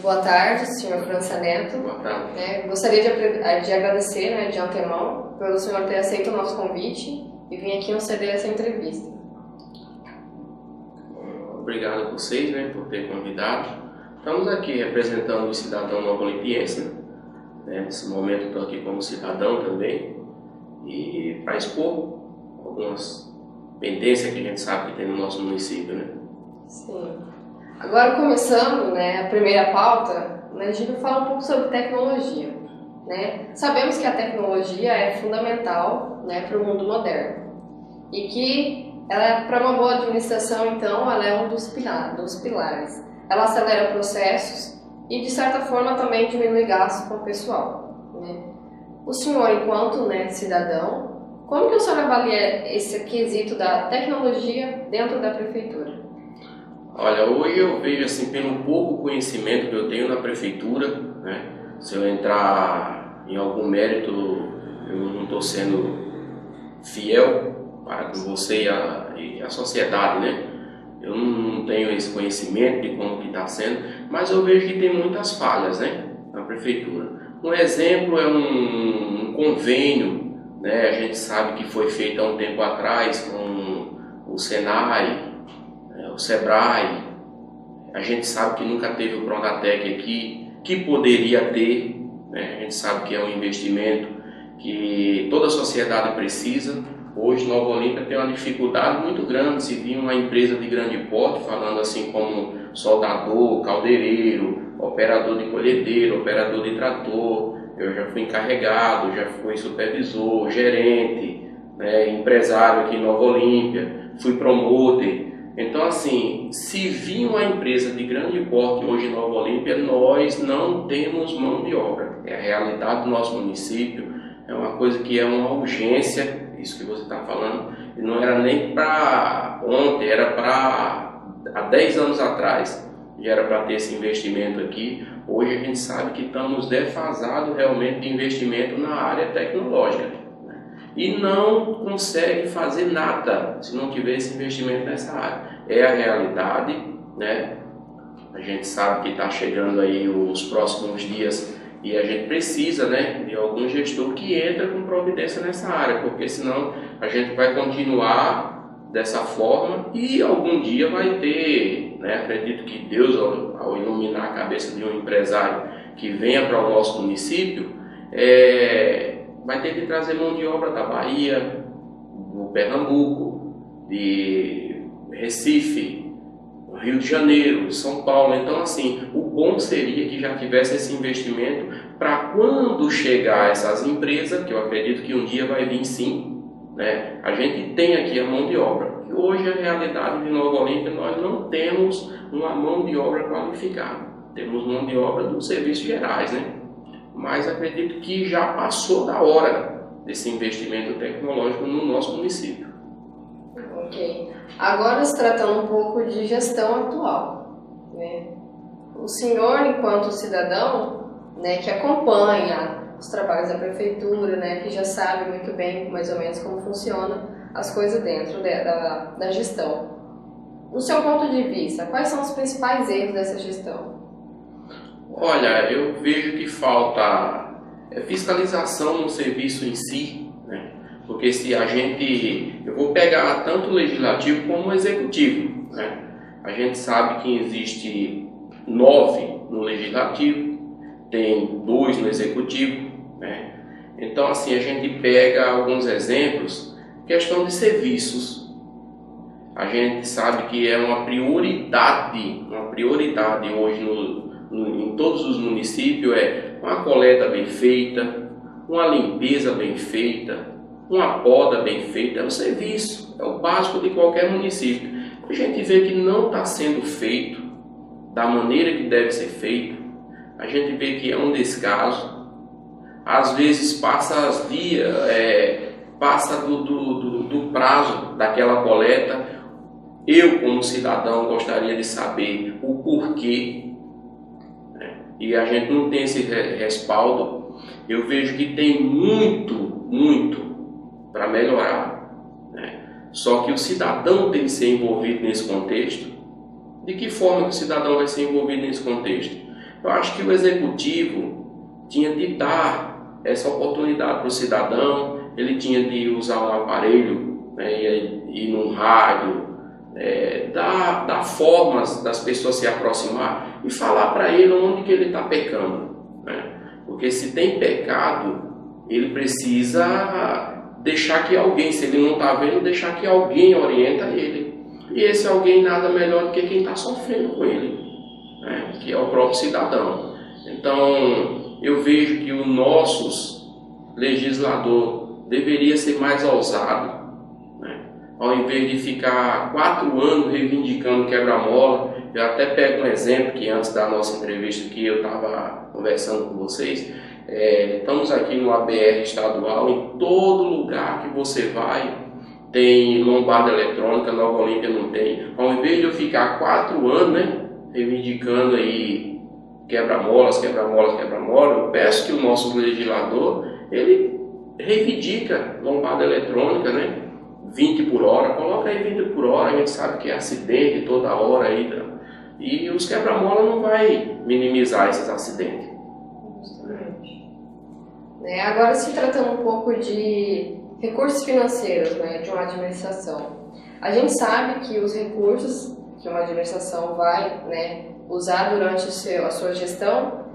Boa tarde, senhor França Neto. Boa tarde. Gostaria de agradecer, de antemão, pelo senhor ter aceito o nosso convite e vir aqui conceder essa entrevista. Obrigado a vocês, por ter convidado. Estamos aqui representando o cidadão novo-olimpiense, nesse momento estou aqui como cidadão também, e para expor algumas pendências que a gente sabe que tem no nosso município, Sim. Agora, começando, a primeira pauta, a gente vai falar um pouco sobre tecnologia, Sabemos que a tecnologia é fundamental, para o mundo moderno e que ela, para uma boa administração, então, ela é um dos pilares. Ela acelera processos e, de certa forma, também diminui gastos com o pessoal, O senhor, enquanto cidadão, como que o senhor avalia esse quesito da tecnologia dentro da prefeitura? Olha, hoje eu vejo assim, pelo pouco conhecimento que eu tenho na prefeitura, se eu entrar em algum mérito, eu não estou sendo fiel para com você e a sociedade, Eu não tenho esse conhecimento de como que está sendo, mas eu vejo que tem muitas falhas, na prefeitura. Um exemplo é um convênio, a gente sabe que foi feito há um tempo atrás com o Senai, o Sebrae. A gente sabe que nunca teve o Pronatec aqui, que poderia ter, A gente sabe que é um investimento que toda a sociedade precisa. Hoje, Nova Olímpia tem uma dificuldade muito grande. Se vir uma empresa de grande porte, falando assim como soldador, caldeireiro, operador de colhedeira, operador de trator, eu já fui encarregado, já fui supervisor, gerente, empresário aqui em Nova Olímpia, fui promotor. Então, assim, se vir uma empresa de grande porte hoje em Nova Olímpia, nós não temos mão de obra. É a realidade do nosso município, é uma coisa que é uma urgência. Isso que você está falando, e não era nem para ontem, era para há 10 anos atrás, já era para ter esse investimento aqui. Hoje a gente sabe que estamos defasados realmente de investimento na área tecnológica, e não consegue fazer nada se não tiver esse investimento nessa área. É a realidade, A gente sabe que está chegando aí os próximos dias e a gente precisa, de algum gestor que entra com providência nessa área, porque senão a gente vai continuar dessa forma e algum dia vai ter, acredito que Deus, ao iluminar a cabeça de um empresário que venha para o nosso município, vai ter que trazer mão de obra da Bahia, do Pernambuco, de Recife, Rio de Janeiro, São Paulo. Então, assim, o bom seria que já tivesse esse investimento para quando chegar essas empresas, que eu acredito que um dia vai vir sim, a gente tem aqui a mão de obra. E hoje, a realidade de Nova Olímpia, nós não temos uma mão de obra qualificada. Temos mão de obra dos serviços gerais, Mas acredito que já passou da hora desse investimento tecnológico no nosso município. Ok. Agora, se tratando um pouco de gestão atual, O senhor, enquanto cidadão, que acompanha os trabalhos da prefeitura, que já sabe muito bem, mais ou menos, como funciona as coisas dentro da gestão. No seu ponto de vista, quais são os principais erros dessa gestão? Olha, eu vejo que falta fiscalização no serviço em si, Porque se eu vou pegar tanto o legislativo como o executivo, A gente sabe que existe 9 no legislativo, tem 2 no executivo, Então, assim, a gente pega alguns exemplos, questão de serviços. A gente sabe que é uma prioridade hoje em todos os municípios, uma coleta bem feita, uma limpeza bem feita, uma poda bem feita. É o serviço, é o básico de qualquer município. A gente vê que não está sendo feito da maneira que deve ser feito. A gente vê que é um descaso. Às vezes passa do prazo daquela coleta. Eu, como cidadão, gostaria de saber o porquê, E a gente não tem esse respaldo. Eu vejo que tem muito para melhorar, Só que o cidadão tem que ser envolvido nesse contexto. De que forma que o cidadão vai ser envolvido nesse contexto? Eu acho que o executivo tinha de dar essa oportunidade para o cidadão, ele tinha de usar um aparelho, né, ir num rádio, dar formas das pessoas se aproximar e falar para ele onde que ele está pecando, né? Porque se tem pecado, ele precisa deixar que alguém, se ele não está vendo, deixar que alguém orienta ele. E esse alguém nada melhor do que quem está sofrendo com ele, né? Que é o próprio cidadão. Então, eu vejo que o nosso legislador deveria ser mais ousado, ao invés de ficar 4 anos reivindicando quebra-mola. Eu até pego um exemplo que antes da nossa entrevista que eu estava conversando com vocês, estamos aqui no ABR estadual, em todo lugar que você vai tem lombada eletrônica, Nova Olímpia não tem. Ao invés de eu ficar 4 anos, né, reivindicando aí quebra-molas, eu peço que o nosso legislador, ele reivindica lombada eletrônica, né? 20 por hora, coloca aí 20 por hora, a gente sabe que é acidente toda hora aí, né? E os quebra-mola não vai minimizar esses acidentes. Justamente. Agora, se tratando um pouco de recursos financeiros, né, de uma administração, a gente sabe que os recursos que uma administração vai, né, usar durante a sua gestão,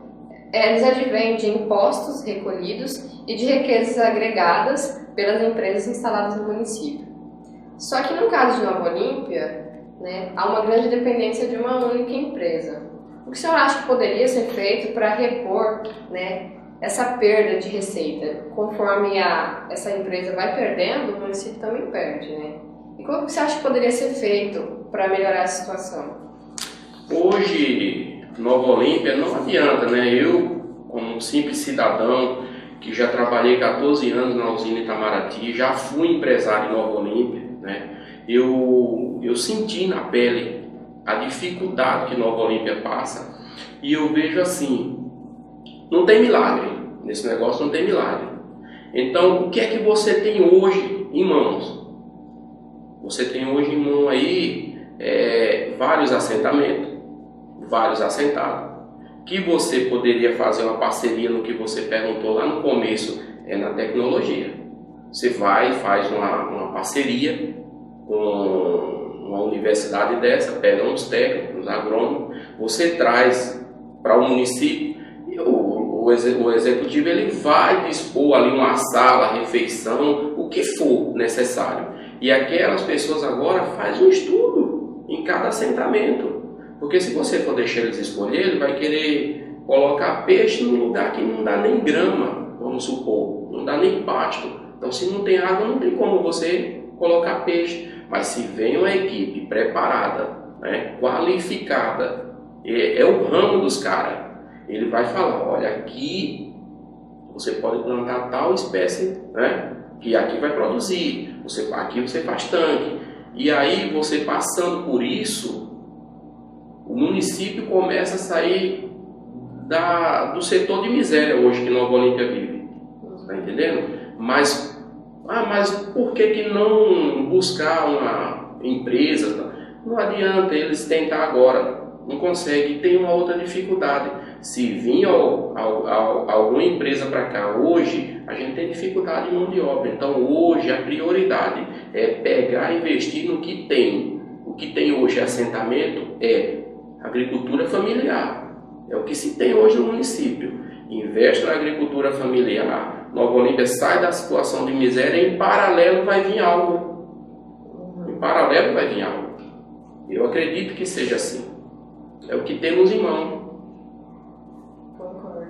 eles advêm de impostos recolhidos e de riquezas agregadas pelas empresas instaladas no município. Só que no caso de Nova Olímpia, né, há uma grande dependência de uma única empresa. O que o senhor acha que poderia ser feito para repor, né, essa perda de receita? Conforme essa empresa vai perdendo, o município também perde, né? E como você acha que poderia ser feito para melhorar a situação? Hoje, Nova Olímpia não adianta, né? Eu, como um simples cidadão, que já trabalhei 14 anos na usina Itamaraty, já fui empresário em Nova Olímpia, né? Eu senti na pele a dificuldade que Nova Olímpia passa e eu vejo assim, não tem milagre, nesse negócio não tem milagre. Então, o que é que você tem hoje em mãos? Você tem hoje em mão aí vários assentamentos, vários assentados, que você poderia fazer uma parceria no que você perguntou lá no começo, na tecnologia. Você vai e faz uma parceria com uma universidade dessa, pega uns técnicos, uns agrônomos, você traz para o município, e o executivo ele vai dispor ali uma sala, refeição, o que for necessário. E aquelas pessoas agora fazem um estudo em cada assentamento. Porque se você for deixar eles escolher, ele vai querer colocar peixe num lugar que não dá nem grama, vamos supor, não dá nem pasto. Então, se não tem água, não tem como você colocar peixe. Mas se vem uma equipe preparada, né, qualificada, é o ramo dos caras, ele vai falar, olha, aqui você pode plantar tal espécie, né, que aqui vai produzir, aqui você faz tanque. E aí, você passando por isso, o município começa a sair do setor de miséria hoje que Nova Olímpia vive. Está entendendo? Mas por que não buscar uma empresa? Não adianta eles tentar agora. Não consegue. Tem uma outra dificuldade. Se vir alguma empresa para cá hoje, a gente tem dificuldade de mão de obra. Então hoje a prioridade é pegar e investir no que tem. O que tem hoje é assentamento, agricultura familiar. É o que se tem hoje no município. Investe na agricultura familiar, Nova Olímpia sai da situação de miséria e em paralelo vai vir algo. Em paralelo vai vir algo. Eu acredito que seja assim. É o que temos em mão. Concordo.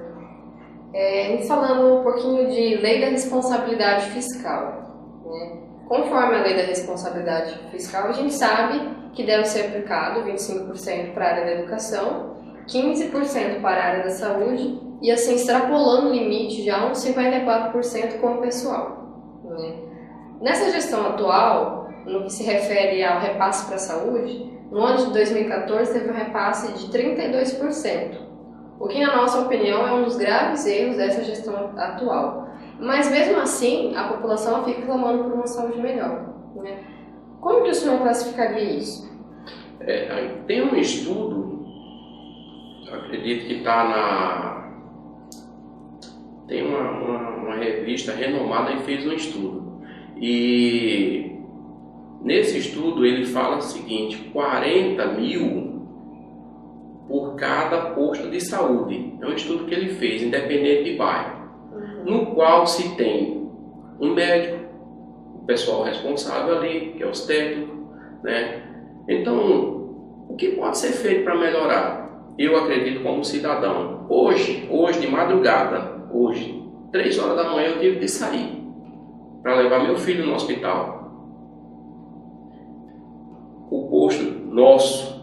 Falando um pouquinho de lei da responsabilidade fiscal, né? Conforme a lei da responsabilidade fiscal, a gente sabe que deve ser aplicado 25% para a área da educação, 15% para a área da saúde e assim extrapolando o limite já uns 54% com o pessoal, né? Nessa gestão atual, no que se refere ao repasse para a saúde, no ano de 2014 teve um repasse de 32%, o que na nossa opinião é um dos graves erros dessa gestão atual. Mas mesmo assim, a população fica clamando por uma saúde melhor, né? Como que o senhor classificaria isso? Tem um estudo Eu acredito que está na... Tem uma revista renomada e fez um estudo. E nesse estudo ele fala o seguinte: 40 mil por cada posto de saúde. É um estudo que ele fez, independente de bairro, no qual se tem um médico, o pessoal responsável ali, que é os técnicos, né? Então, o que pode ser feito para melhorar? Eu acredito como cidadão. Hoje de madrugada, 3 horas da manhã eu tive de sair para levar meu filho no hospital. O posto nosso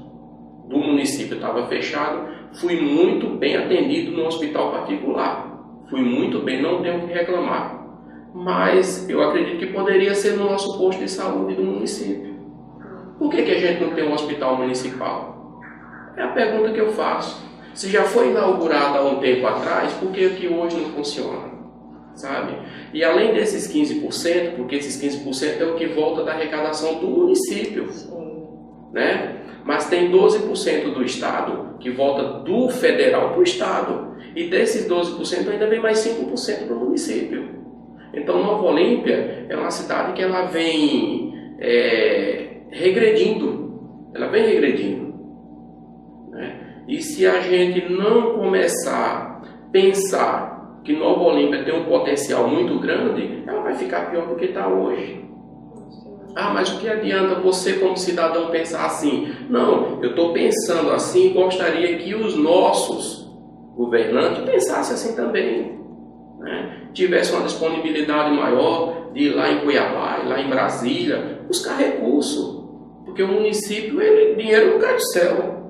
do município estava fechado, fui muito bem atendido no hospital particular. Fui muito bem, não tenho o que reclamar. Mas eu acredito que poderia ser no nosso posto de saúde do município. Por que a gente não tem um hospital municipal? É a pergunta que eu faço. Se já foi inaugurado há um tempo atrás, por que hoje não funciona? Sabe? E além desses 15%, porque esses 15% é o que volta da arrecadação do município, né? Mas tem 12% do Estado que volta do federal para o Estado. E desses 12% ainda vem mais 5% para o município. Então Nova Olímpia é uma cidade que ela vem regredindo. Ela vem regredindo, né? E se a gente não começar a pensar que Nova Olímpia tem um potencial muito grande, ela vai ficar pior do que está hoje. Ah, mas o que adianta você como cidadão pensar assim? Não, eu estou pensando assim e gostaria que os nossos governantes pensassem assim também, né? Tivesse uma disponibilidade maior de ir lá em Cuiabá, lá em Brasília, buscar recurso. Porque o município, dinheiro não cai do céu.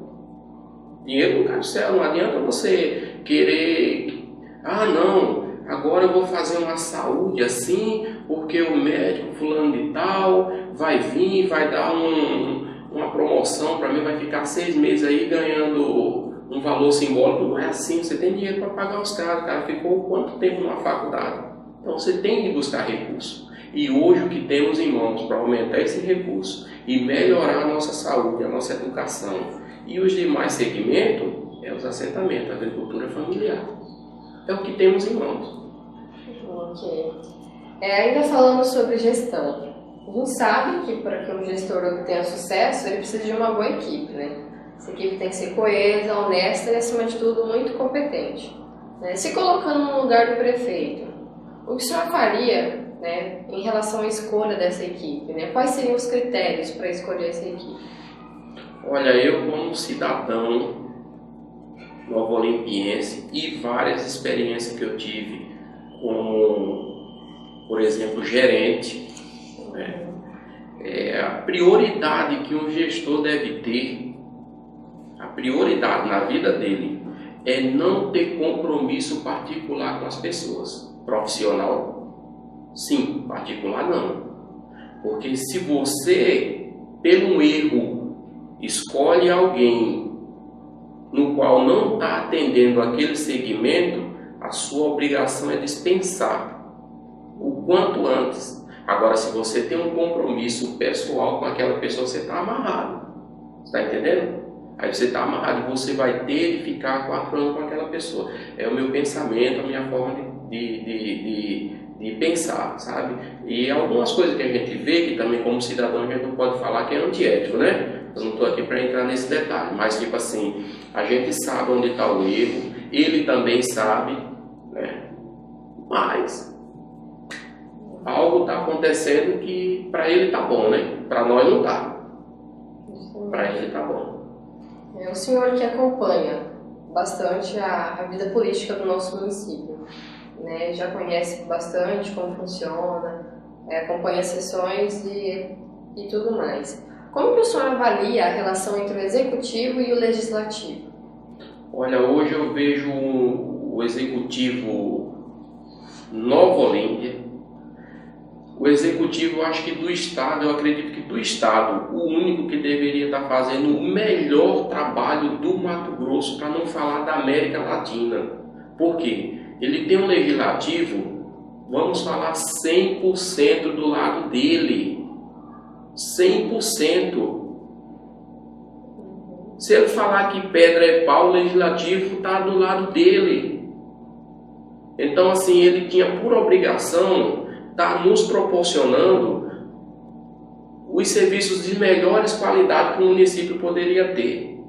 Dinheiro não cai do céu, não adianta você querer... Ah, não, agora eu vou fazer uma saúde assim, porque o médico fulano de tal vai vir, vai dar uma promoção para mim, vai ficar 6 meses aí ganhando um valor simbólico. Não é assim, você tem dinheiro para pagar os caras, o cara ficou quanto tempo numa faculdade? Então você tem que buscar recurso. E hoje o que temos em mãos para aumentar esse recurso e melhorar a nossa saúde, a nossa educação e os demais segmentos é os assentamentos, a agricultura familiar. É o que temos em mãos. Ok. Ainda falando sobre gestão, a gente sabe que para que um gestor tenha sucesso, ele precisa de uma boa equipe, né? Essa equipe tem que ser coesa, honesta e, acima de tudo, muito competente, né? Se colocando no lugar do prefeito, o que o senhor faria, né, em relação à escolha dessa equipe, né? Quais seriam os critérios para escolher essa equipe? Olha, eu como cidadão novo-olimpiense e várias experiências que eu tive como, por exemplo, gerente, né? A prioridade que um gestor deve ter, a prioridade na vida dele é não ter compromisso particular com as pessoas. Profissional, sim, particular não. Porque se você, pelo erro, escolhe alguém no qual não está atendendo aquele segmento, a sua obrigação é dispensar o quanto antes. Agora, se você tem um compromisso pessoal com aquela pessoa, você está amarrado. Está entendendo? Aí você está amarrado e você vai ter de ficar 4 anos com aquela pessoa. É o meu pensamento, a minha forma de pensar, sabe? E algumas coisas que a gente vê, que também como cidadão a gente não pode falar que é antiético, né? Eu não estou aqui para entrar nesse detalhe, mas tipo assim, a gente sabe onde está o erro, ele também sabe, né? Mas algo está acontecendo que para ele está bom, né? Para nós não está. Para ele está bom. O senhor que acompanha bastante a vida política do nosso município, né? Já conhece bastante como funciona, acompanha as sessões e tudo mais. Como que o senhor avalia a relação entre o executivo e o legislativo? Olha, hoje eu vejo o executivo Nova Olímpia. O executivo, acho que do Estado, eu acredito que do Estado, o único que deveria estar fazendo o melhor trabalho do Mato Grosso, para não falar da América Latina. Por quê? Ele tem um legislativo, vamos falar 100% do lado dele. 100%. Se ele falar que pedra é pau, o legislativo está do lado dele. Então, assim, ele tinha por obrigação estar nos proporcionando os serviços de melhores qualidade que o município poderia ter.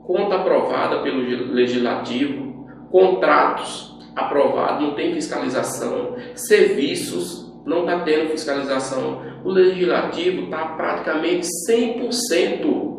Conta aprovada pelo legislativo, contratos aprovados, não tem fiscalização, serviços não está tendo fiscalização. O legislativo está praticamente 100%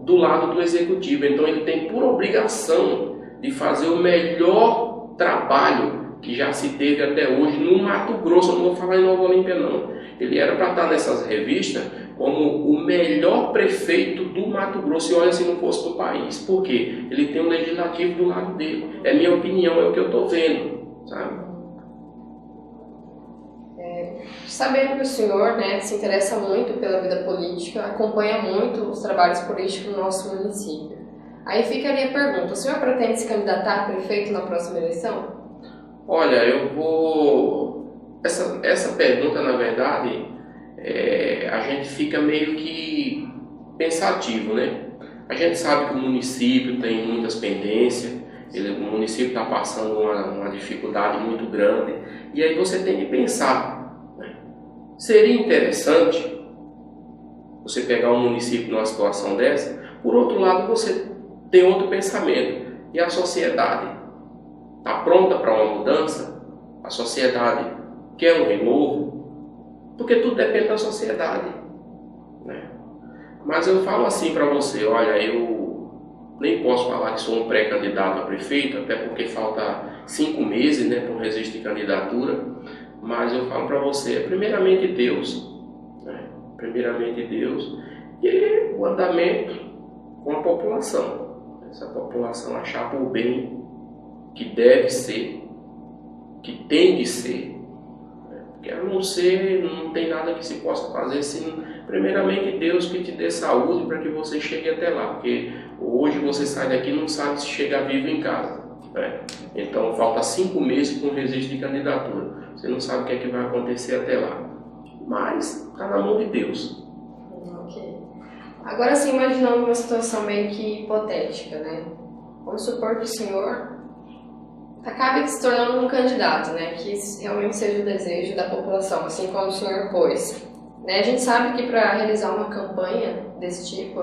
do lado do executivo, então ele tem por obrigação de fazer o melhor trabalho que já se teve até hoje no Mato Grosso. Eu não vou falar em Nova Olímpia não, ele era para estar nessas revistas como o melhor prefeito do Mato Grosso, e olha se não fosse do país. Por quê? Ele tem um legislativo do lado dele, é minha opinião, é o que eu estou vendo, sabe? Sabendo que o senhor, né, se interessa muito pela vida política, acompanha muito os trabalhos políticos no nosso município. Aí fica ali a pergunta, o senhor pretende se candidatar a prefeito na próxima eleição? Olha, eu vou... Essa pergunta, na verdade, a gente fica meio que pensativo, né? A gente sabe que o município tem muitas pendências, o município está passando uma dificuldade muito grande, e aí você tem que pensar, né? Seria interessante você pegar um município numa situação dessa. Por outro lado, você tem outro pensamento, e a sociedade está pronta para uma mudança? A sociedade quer um renovo? Porque tudo depende da sociedade, né? Mas eu falo assim para você, olha, eu nem posso falar que sou um pré-candidato a prefeito, até porque falta 5 meses, né, para o registro de candidatura, mas eu falo para você, primeiramente Deus, né? Primeiramente Deus, e o andamento com a população. Essa população achar por bem que deve ser, que tem de ser, né? Porque a não ser, não tem nada que se possa fazer sem, primeiramente, Deus que te dê saúde para que você chegue até lá, porque hoje você sai daqui e não sabe se chega vivo em casa, né? Então falta 5 meses para um registro de candidatura, você não sabe o que é que vai acontecer até lá, mas está na mão de Deus. Ok. Agora sim, imaginando uma situação meio que hipotética, né? Vamos supor que o senhor acabe se tornando um candidato, né? Que realmente seja o desejo da população, assim como o senhor pôs. Né? A gente sabe que para realizar uma campanha desse tipo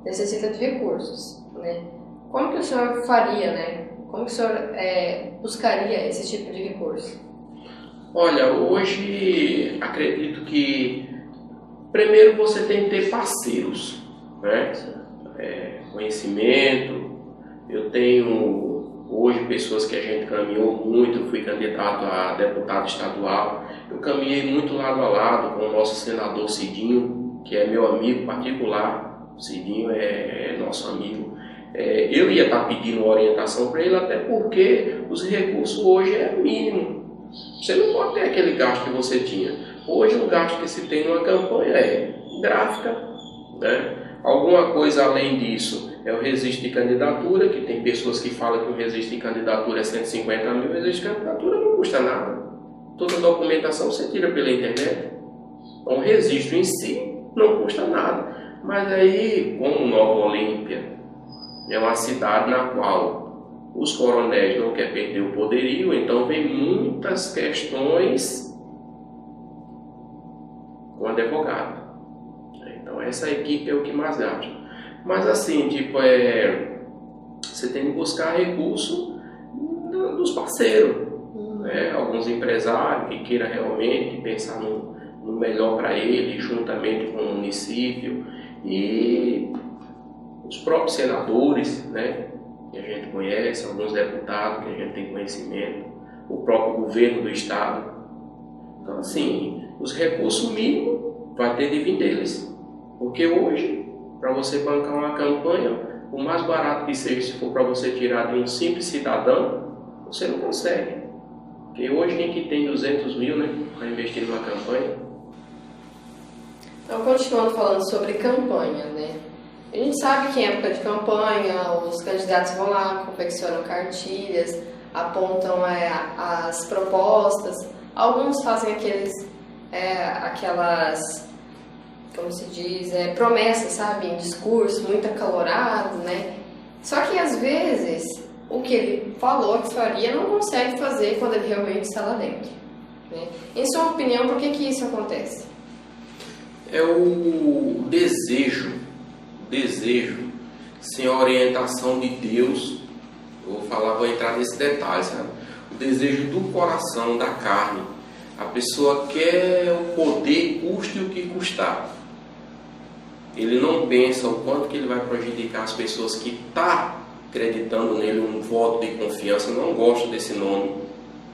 necessita de recursos, né? Como que o senhor faria, né? Como que o senhor buscaria esse tipo de recurso? Olha, hoje acredito que primeiro você tem que ter parceiros, né? Conhecimento. Eu tenho hoje pessoas que a gente caminhou muito. Eu fui candidato a deputado estadual, eu caminhei muito lado a lado com o nosso senador Cidinho, que é meu amigo particular. O Cidinho é nosso amigo. Eu ia estar pedindo orientação para ele, até porque os recursos hoje é mínimo. Você não pode ter aquele gasto que você tinha. Hoje o gasto que se tem numa campanha é gráfica, né? Alguma coisa além disso é o registro de candidatura, que tem pessoas que falam que o registro de candidatura é 150 mil, o registro de candidatura não custa nada. Toda a documentação você tira pela internet. Então o registro em si não custa nada. Mas aí, como Nova Olímpia é uma cidade na qual os coronéis não querem perder o poderio, então vem muitas questões com advogado. Então essa equipe é o que mais gasta. Mas assim, tipo, você tem que buscar recurso dos parceiros, né? Alguns empresários que queiram realmente pensar no melhor para ele, juntamente com o município, e os próprios senadores, né, que a gente conhece, alguns deputados que a gente tem conhecimento, o próprio governo do estado. Então assim, os recursos mínimos vai ter de vir deles, porque hoje, para você bancar uma campanha, o mais barato que seja, se for para você tirar de um simples cidadão, você não consegue. Porque hoje quem tem 200 mil, né, para investir numa campanha. Então, continuando falando sobre campanha, né? A gente sabe que em época de campanha, os candidatos vão lá, confeccionam cartilhas, apontam as propostas. Alguns fazem aquelas como se diz, promessa, sabe, em discurso, muito acalorado, né? Só que às vezes o que ele falou que faria não consegue fazer quando ele realmente está lá dentro, né? Em sua opinião, por que isso acontece? É o desejo sem a orientação de Deus. Vou entrar nesse detalhe, sabe? O desejo do coração, da carne. A pessoa quer o poder, custe o que custar. Ele não pensa o quanto que ele vai prejudicar as pessoas que estão acreditando nele, um voto de confiança. Eu não gosto desse nome,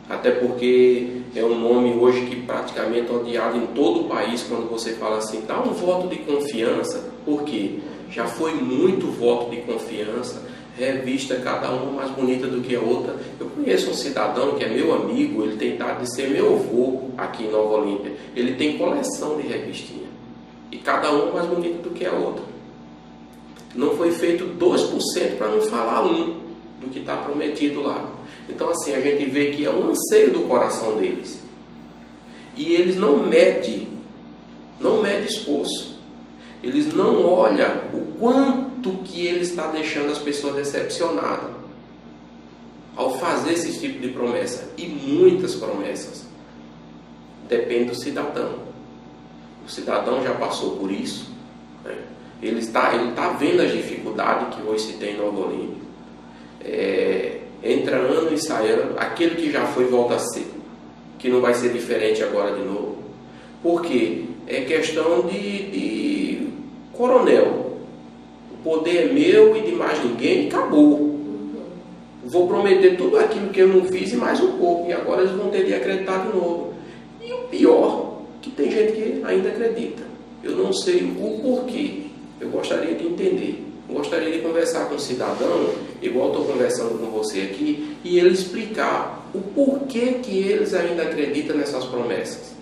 até porque é um nome hoje que praticamente é odiado em todo o país. Quando você fala assim, dá um voto de confiança, por quê? Já foi muito voto de confiança, revista cada uma mais bonita do que a outra. Eu conheço um cidadão que é meu amigo, ele tem idade de ser meu avô aqui em Nova Olímpia. Ele tem coleção de revistinha, e cada uma mais bonita do que a outra. Não foi feito 2%, para não falar do que está prometido lá. Então assim, a gente vê que é um anseio do coração deles. E eles não medem esforço. Eles não olham o quanto que ele está deixando as pessoas decepcionadas ao fazer esse tipo de promessa. E muitas promessas. Depende do cidadão. O cidadão já passou por isso, né? Ele está vendo as dificuldades que hoje se tem em Nova Olímpia. Entra ano e sai ano. Aquele que já foi volta a ser, que não vai ser diferente agora de novo. Por quê? É questão de coronel. O poder é meu e de mais ninguém, acabou. Vou prometer tudo aquilo que eu não fiz e mais um pouco. E agora eles vão ter de acreditar de novo. E o pior, que tem gente que ainda acredita. Eu não sei o porquê. Eu gostaria de entender. Eu gostaria de conversar com um cidadão, igual estou conversando com você aqui, e ele explicar o porquê que eles ainda acreditam nessas promessas.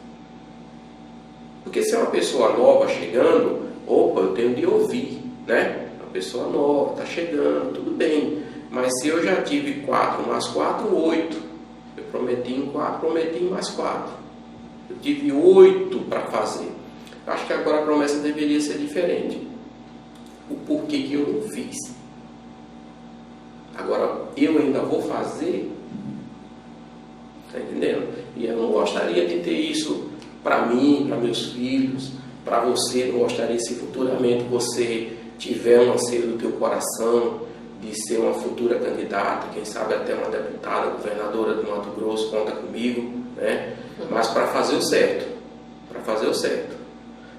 Porque se é uma pessoa nova chegando, opa, eu tenho de ouvir, né? Uma pessoa nova, está chegando, tudo bem. Mas se eu já tive 4 mais 4, 8. Eu prometi em 4, prometi em mais 4. Eu tive 8 para fazer. Acho que agora a promessa deveria ser diferente. O porquê que eu não fiz. Agora, eu ainda vou fazer? Está entendendo? E eu não gostaria de ter isso para mim, para meus filhos, para você. Não gostaria, se futuramente você tiver um anseio do teu coração de ser uma futura candidata, quem sabe até uma deputada, governadora de Mato Grosso, conta comigo, né? Mas para fazer o certo. Para fazer o certo.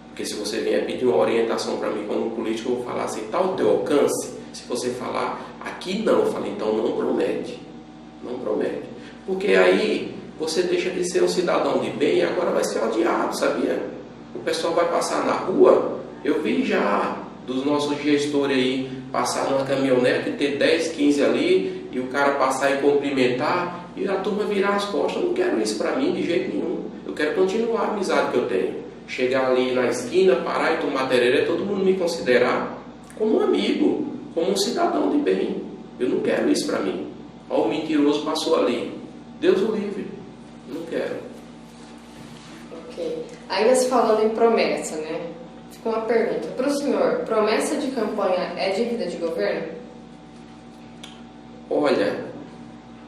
Porque se você vier pedir uma orientação para mim como político, eu vou falar assim, está ao teu alcance? Se você falar, aqui não, eu falei, então não promete. Não promete. Porque aí você deixa de ser um cidadão de bem e agora vai ser odiado, sabia? O pessoal vai passar na rua, eu vi já dos nossos gestores aí, passar numa caminhonete, ter 10, 15 ali, e o cara passar e cumprimentar, e a turma virar as costas. Eu não quero isso para mim de jeito nenhum. Eu quero continuar a amizade que eu tenho. Chegar ali na esquina, parar e tomar tereré, todo mundo me considerar como um amigo, como um cidadão de bem. Eu não quero isso para mim. Ó, o mentiroso passou ali. Deus o livre. Não quero. Ok. Ainda se falando em promessa, né? Fica uma pergunta. Para o senhor, promessa de campanha é dívida de governo? Olha,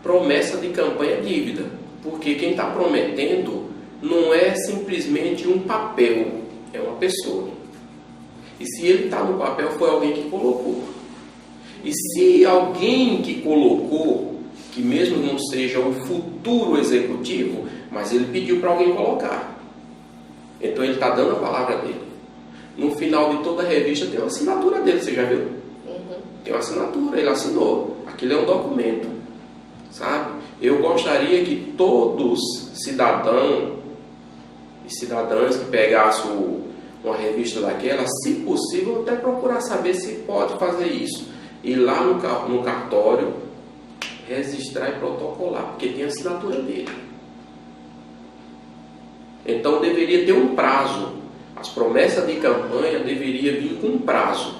promessa de campanha é dívida. Porque quem está prometendo não é simplesmente um papel, é uma pessoa. E se ele está no papel, foi alguém que colocou. E se alguém que colocou, que mesmo não seja o futuro executivo, mas ele pediu para alguém colocar. Então ele está dando a palavra dele. No final de toda a revista tem uma assinatura dele, você já viu? Tem uma assinatura, ele assinou. Aquilo é um documento, sabe? Eu gostaria que todos cidadãos e cidadãs que pegassem uma revista daquela, se possível, até procurar saber se pode fazer isso. Ir lá no cartório, registrar e protocolar, porque tem a assinatura dele. Então deveria ter um prazo. As promessas de campanha deveriam vir com um prazo.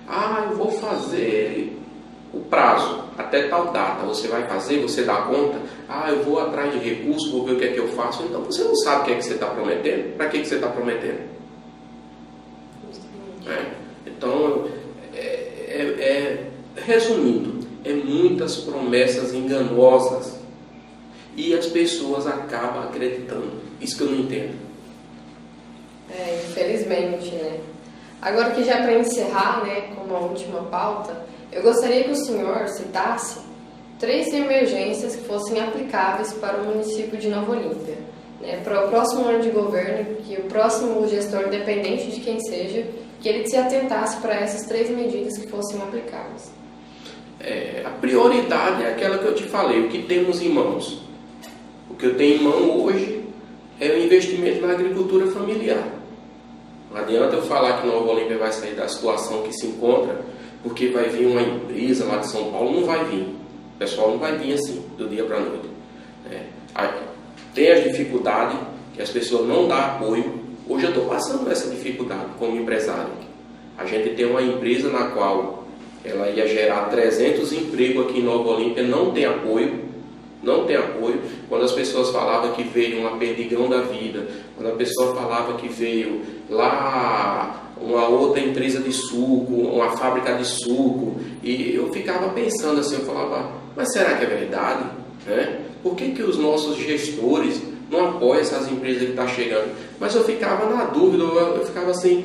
Ah, eu vou fazer o prazo. Até tal data, você vai fazer, você dá conta. Ah, eu vou atrás de recursos, vou ver o que é que eu faço. Então você não sabe o que é que você está prometendo. Para que você está prometendo? Então, resumindo, muitas promessas enganosas e as pessoas acabam acreditando. Isso que eu não entendo. Infelizmente, né? Agora que já para encerrar, né, como a última pauta, eu gostaria que o senhor citasse 3 emergências que fossem aplicáveis para o município de Nova Olímpia, né, para o próximo ano de governo, que o próximo gestor, independente de quem seja, que ele se atentasse para essas 3 medidas que fossem aplicáveis. A prioridade é aquela que eu te falei, o que temos em mãos. O que eu tenho em mão hoje é o investimento na agricultura familiar. Não adianta eu falar que Nova Olímpia vai sair da situação que se encontra, porque vai vir uma empresa lá de São Paulo. Não vai vir. O pessoal não vai vir assim, do dia para a noite. Tem as dificuldades, que as pessoas não dão apoio. Hoje eu estou passando essa dificuldade como empresário. A gente tem uma empresa na qual ela ia gerar 300 empregos aqui em Nova Olímpia, não tem apoio. Não tem apoio. Quando as pessoas falavam que veio uma Perdigão da vida, quando a pessoa falava que veio lá uma outra empresa de suco, uma fábrica de suco, e eu ficava pensando assim, eu falava, mas será que é verdade? Por que os nossos gestores não apoiam essas empresas que estão chegando? Mas eu ficava na dúvida, eu ficava assim,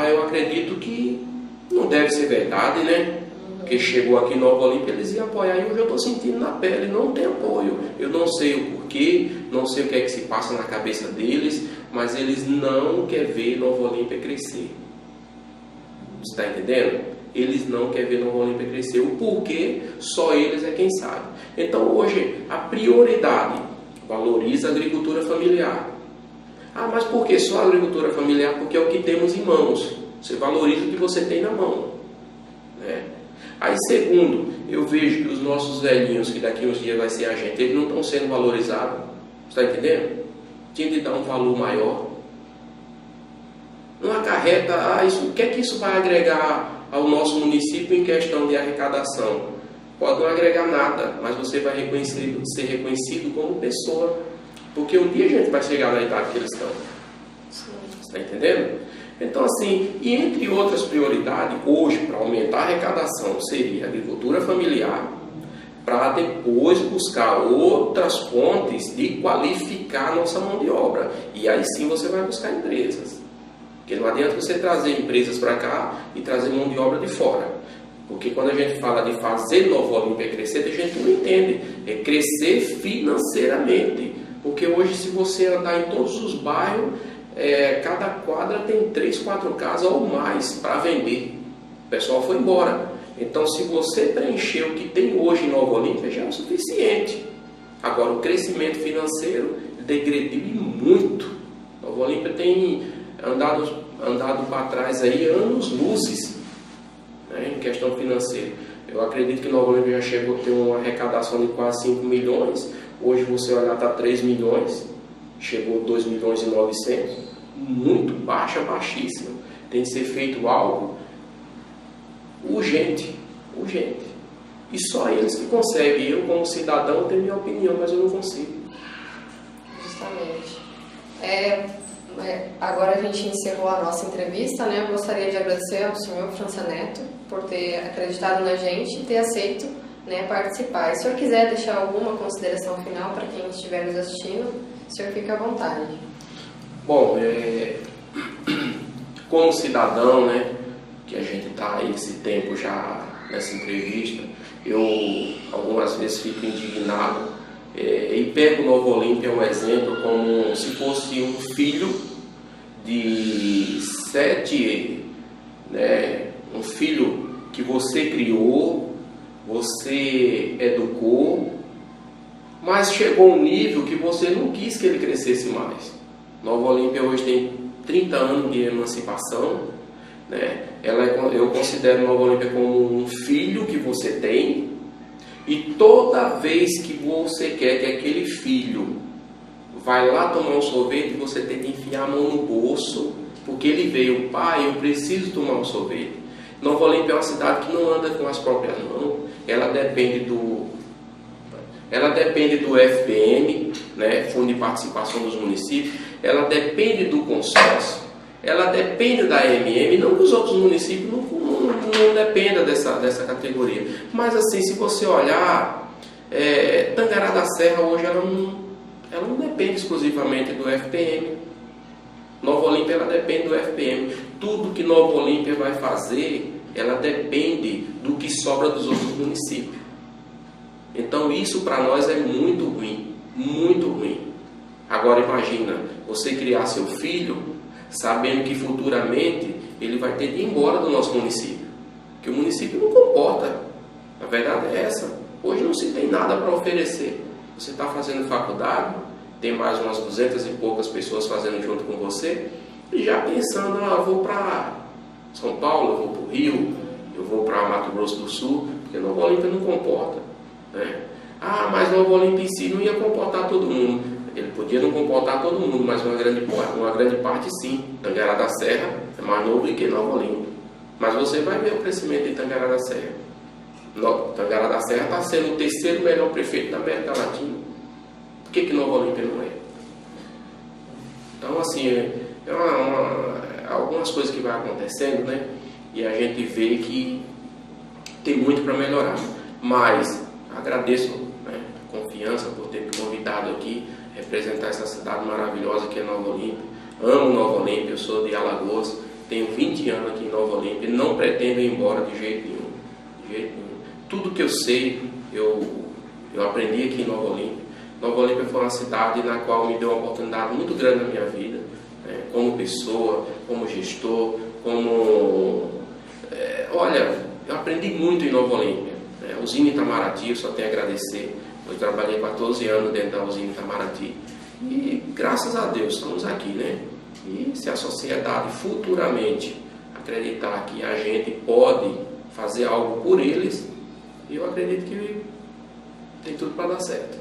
eu acredito que não deve ser verdade, né? Porque chegou aqui em Nova Olímpia, eles iam apoiar, e hoje eu estou sentindo na pele, não tem apoio. Eu não sei o porquê, não sei o que é que se passa na cabeça deles, mas eles não querem ver Nova Olímpia crescer. Você está entendendo? Eles não querem ver Nova Olímpia crescer. O porquê, só eles é quem sabe. Então hoje, a prioridade, valoriza a agricultura familiar. Mas por que só a agricultura familiar? Porque é o que temos em mãos. Você valoriza o que você tem na mão. Aí segundo, eu vejo que os nossos velhinhos, que daqui uns dias vai ser a gente, eles não estão sendo valorizados. Você está entendendo? Tinha de dar um valor maior. Não acarreta, o que é que isso vai agregar ao nosso município em questão de arrecadação? Pode não agregar nada, mas você vai ser reconhecido como pessoa. Porque um dia a gente vai chegar na idade que eles estão. Você está entendendo? Então assim, e entre outras prioridades, hoje para aumentar a arrecadação seria a agricultura familiar, para depois buscar outras fontes de qualificar a nossa mão de obra. E aí sim você vai buscar empresas. Porque não adianta você trazer empresas para cá e trazer mão de obra de fora. Porque quando a gente fala de fazer Nova Olímpia crescer, a gente não entende. É crescer financeiramente. Porque hoje, se você andar em todos os bairros, cada quadra tem 3, 4 casas ou mais para vender. O pessoal foi embora. Então, se você preencher o que tem hoje em Nova Olímpia, já é o suficiente. Agora, o crescimento financeiro degrediu muito. Nova Olímpia tem andado para trás aí anos-luzes, em questão financeira. Eu acredito que Nova Olímpia já chegou a ter uma arrecadação de quase 5 milhões. Hoje você olhar, está 3 milhões. Chegou 2 milhões e 900. Muito baixa, baixíssima. Tem que ser feito algo urgente. E só eles que conseguem. Eu, como cidadão, tenho minha opinião, mas eu não consigo. Justamente. Agora a gente encerrou a nossa entrevista, né? Eu gostaria de agradecer ao senhor França Neto por ter acreditado na gente e ter aceito, né, participar. E se o senhor quiser deixar alguma consideração final para quem estiver nos assistindo, o senhor fica à vontade. Bom, como cidadão, né, que a gente está aí esse tempo já nessa entrevista, eu algumas vezes fico indignado e pego Nova Olímpia um exemplo como se fosse um filho de 7, né, um filho que você criou, você educou, mas chegou um nível que você não quis que ele crescesse mais. Nova Olímpia hoje tem 30 anos de emancipação, né? Eu considero Nova Olímpia como um filho que você tem, e toda vez que você quer que aquele filho vai lá tomar um sorvete, você tem que enfiar a mão no bolso, porque ele veio, pai, eu preciso tomar um sorvete. Nova Olímpia é uma cidade que não anda com as próprias mãos, ela depende do FPM, né, Fundo de Participação dos Municípios, ela depende do consórcio, ela depende da AMM, não que os outros municípios não dependam dessa categoria. Mas assim, se você olhar, Tangará da Serra hoje ela não depende exclusivamente do FPM. Nova Olímpia ela depende do FPM. Tudo que Nova Olímpia vai fazer, ela depende do que sobra dos outros municípios. Então isso para nós é muito ruim, muito ruim. Agora imagina, você criar seu filho sabendo que futuramente ele vai ter de ir embora do nosso município. Que o município não comporta. A verdade é essa. Hoje não se tem nada para oferecer. Você está fazendo faculdade, tem mais umas 200 e poucas pessoas fazendo junto com você, e já pensando, eu vou para São Paulo, eu vou para o Rio, eu vou para Mato Grosso do Sul, porque Nova Olímpia não comporta. Né? Mas Nova Olímpia em si não ia comportar todo mundo. Ele podia não comportar todo mundo, mas uma grande parte sim. Tangará da Serra é mais novo do que Nova Olímpia. Mas você vai ver o crescimento de Tangará da Serra. Tangará da Serra está sendo o terceiro melhor prefeito da América Latina. Por que Nova Olímpia não é? Então, assim, algumas coisas que vai acontecendo, né? E a gente vê que tem muito para melhorar. Mas agradeço, né, a confiança por ter me convidado aqui, representar essa cidade maravilhosa que é Nova Olímpia. Amo Nova Olímpia, eu sou de Alagoas, tenho 20 anos aqui em Nova Olímpia, não pretendo ir embora de jeito nenhum. De jeito nenhum. Tudo que eu sei, eu aprendi aqui em Nova Olímpia. Nova Olímpia foi uma cidade na qual me deu uma oportunidade muito grande na minha vida, né, como pessoa, como gestor, olha, eu aprendi muito em Nova Olímpia. Né, usina Itamaraty, eu só tenho a agradecer. Eu trabalhei 14 anos dentro da usina Itamaraty. E graças a Deus estamos aqui, né? E se a sociedade futuramente acreditar que a gente pode fazer algo por eles, eu acredito que tem tudo para dar certo.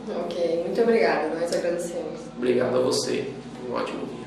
Ok, muito obrigada, nós agradecemos. Obrigado a você, um ótimo dia.